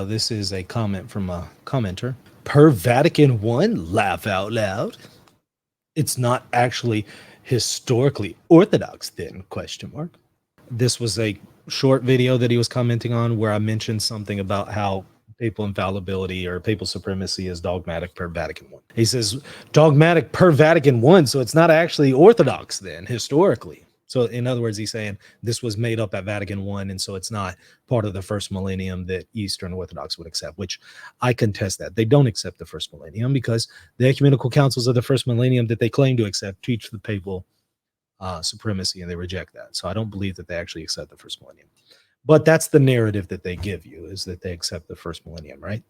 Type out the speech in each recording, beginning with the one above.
This is a comment from a commenter. Per Vatican I, laugh out loud. It's not actually historically orthodox then, question mark. This was a short video that he was commenting on where I mentioned something about how papal infallibility or papal supremacy is dogmatic per Vatican I. He says dogmatic per Vatican I, so it's not actually orthodox then historically. So in other words, he's saying this was made up at Vatican I, and so it's not part of the first millennium that Eastern Orthodox would accept, which I contest that. They don't accept the first millennium because the ecumenical councils of the first millennium that they claim to accept teach the papal supremacy, and they reject that. So I don't believe that they actually accept the first millennium. But that's the narrative that they give you, is that they accept the first millennium, right?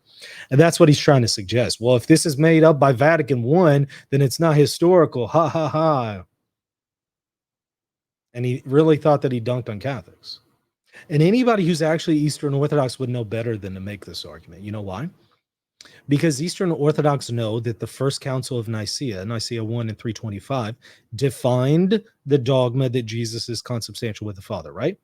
And that's what he's trying to suggest. Well, if this is made up by Vatican I, then it's not historical. Ha, ha, ha. And he really thought that he dunked on Catholics. And anybody who's actually Eastern Orthodox would know better than to make this argument. You know why? Because Eastern Orthodox know that the First Council of Nicaea, Nicaea 1 and 325, defined the dogma that Jesus is consubstantial with the Father, right?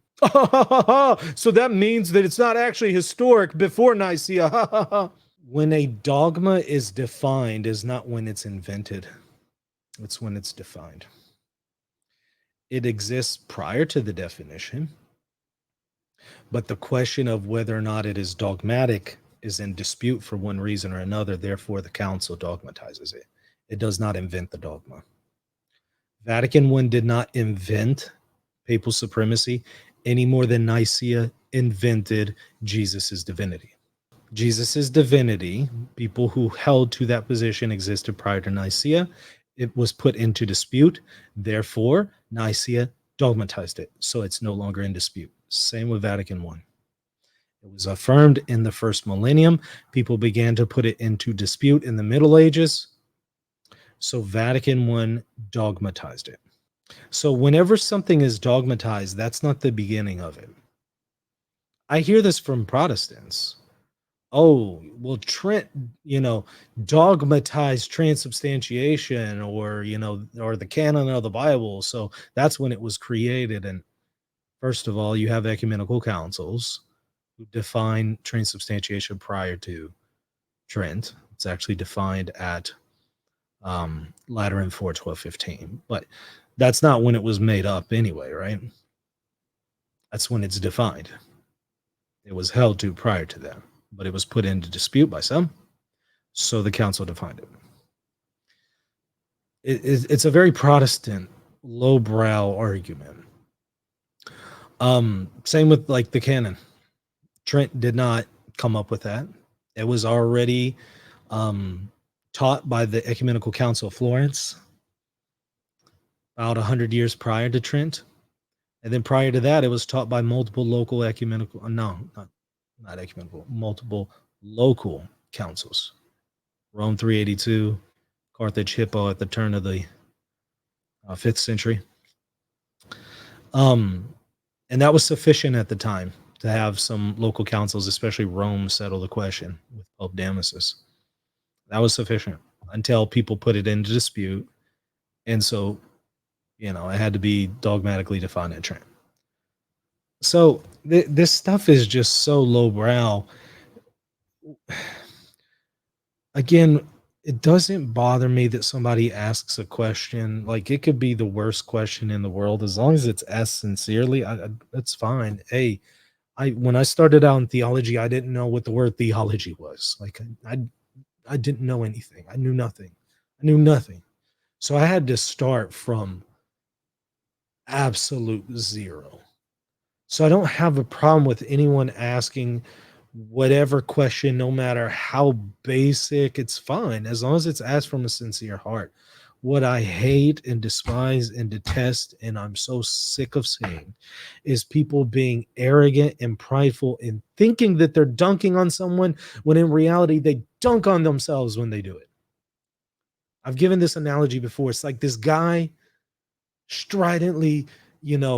So that means that it's not actually historic before Nicaea. When a dogma is defined is not when it's invented. It's when it's defined. It exists prior to the definition, but the question of whether or not it is dogmatic is in dispute for one reason or another. Therefore, the council dogmatizes it. It does not invent the dogma. Vatican I did not invent papal supremacy any more than Nicaea invented Jesus's divinity. Jesus's divinity, people who held to that position existed prior to Nicaea. It was put into dispute. Therefore, Nicaea dogmatized it. So it's no longer in dispute. Same with Vatican I. It was affirmed in the first millennium. People began to put it into dispute in the Middle Ages. So Vatican I dogmatized it. So whenever something is dogmatized, that's not the beginning of it. I hear this from Protestants. Oh, well, Trent, dogmatized transubstantiation, or, or the canon of the Bible. So that's when it was created. And first of all, you have ecumenical councils who define transubstantiation prior to Trent. It's actually defined at Lateran 4:12:15, but that's not when it was made up anyway, right? That's when it's defined. It was held to prior to that, but it was put into dispute by some, so the council defined it. It's a very Protestant, lowbrow argument. Same with like the canon. Trent did not come up with that. It was already taught by the Ecumenical Council of Florence about 100 years prior to Trent. And then prior to that, it was taught by multiple local ecumenical, not ecumenical, multiple local councils. Rome 382, Carthage Hippo at the turn of the 5th century. And that was sufficient at the time to have some local councils, especially Rome, settle the question with Pope Damasus. That was sufficient until people put it into dispute. And so, it had to be dogmatically defined at Trent. So this stuff is just so lowbrow. Again, it doesn't bother me that somebody asks a question. Like, it could be the worst question in the world. As long as it's asked sincerely, that's fine. Hey, when I started out in theology, I didn't know what the word theology was. Like, I didn't know anything. I knew nothing. So I had to start from absolute zero. So I don't have a problem with anyone asking whatever question, no matter how basic. It's fine as long as it's asked from a sincere heart. What I hate and despise and detest, and I'm so sick of seeing, is people being arrogant and prideful and thinking that they're dunking on someone when in reality they dunk on themselves when they do it. I've given this analogy before. It's like this guy stridently,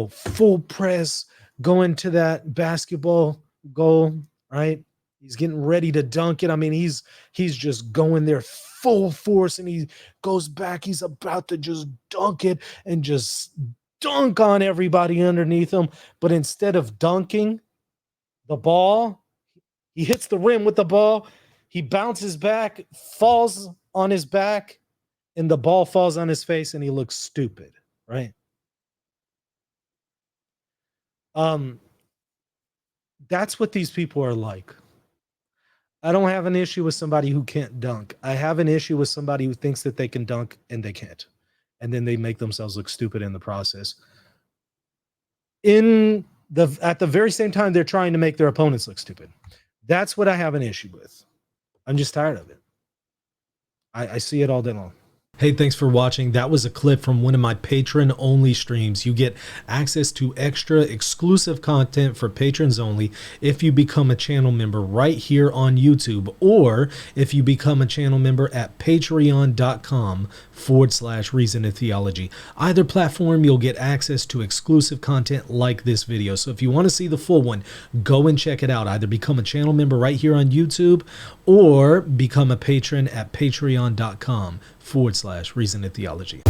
full press, going to that basketball goal, right? He's getting ready to dunk it. I mean, he's just going there full force, and he goes back. He's about to just dunk it and just dunk on everybody underneath him. But instead of dunking the ball, He hits the rim with the ball. He bounces back, falls on his back, and the ball falls on his face, and he looks stupid, right? That's what these people are like. I don't have an issue with somebody who can't dunk. I have an issue with somebody who thinks that they can dunk and they can't. And then they make themselves look stupid in the process. At the very same time, they're trying to make their opponents look stupid. That's what I have an issue with. I'm just tired of it. I see it all day long. Hey, thanks for watching. That was a clip from one of my patron only streams. You get access to extra exclusive content for patrons only if you become a channel member right here on YouTube, or if you become a channel member at patreon.com/Reason to Theology. Either platform, you'll get access to exclusive content like this video. So if you want to see the full one, go and check it out. Either become a channel member right here on YouTube or become a patron at patreon.com/Reason to Theology.